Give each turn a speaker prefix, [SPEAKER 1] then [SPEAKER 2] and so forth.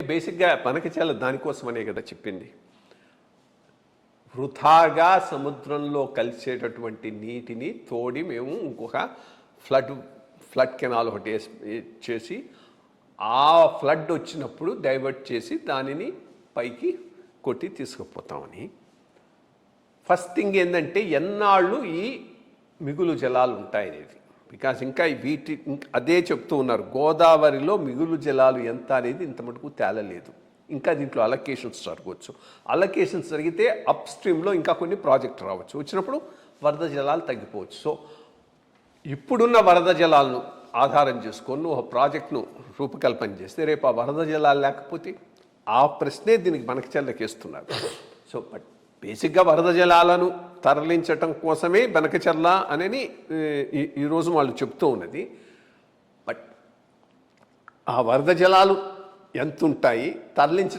[SPEAKER 1] బేసిక్గా బనకచెర్ల దానికోసమనే కదా చెప్పింది. వృథాగా సముద్రంలో కలిసేటటువంటి నీటిని తోడి మేము ఇంకొక ఫ్లడ్ కెనాల్ ఒకటి చేసి ఆ ఫ్లడ్ వచ్చినప్పుడు డైవర్ట్ చేసి దానిని పైకి కొట్టి తీసుకుపోతామని. ఫస్ట్ థింగ్ ఏంటంటే ఎన్నాళ్ళు ఈ మిగులు జలాలు ఉంటాయనేది. బికాజ్ ఇంకా అదే చెప్తూ ఉన్నారు, గోదావరిలో మిగులు జలాలు ఎంత అనేది ఇంత మటుకు తేలలేదు. ఇంకా దీంట్లో అలొకేషన్స్ జరగవచ్చు. అలొకేషన్స్ జరిగితే అప్ స్ట్రీమ్లో ఇంకా కొన్ని ప్రాజెక్ట్ రావచ్చు. వచ్చినప్పుడు వరద జలాలు తగ్గిపోవచ్చు. సో ఇప్పుడున్న వరద జలాలను ఆధారం చేసుకొని ఒక ప్రాజెక్ట్ను రూపకల్పన చేస్తే రేపు ఆ వరద జలాలు లేకపోతే ఆ ప్రశ్నే దీనికి బనకచెర్లకేస్తున్నారు. సో బట్ బేసిక్గా వరద జలాలను తరలించటం కోసమే బనకచెర్ల అనేది ఈరోజు వాళ్ళు చెప్తూ ఉన్నది. బట్ ఆ వరద జలాలు ఎంత ఉంటాయి, తరలించ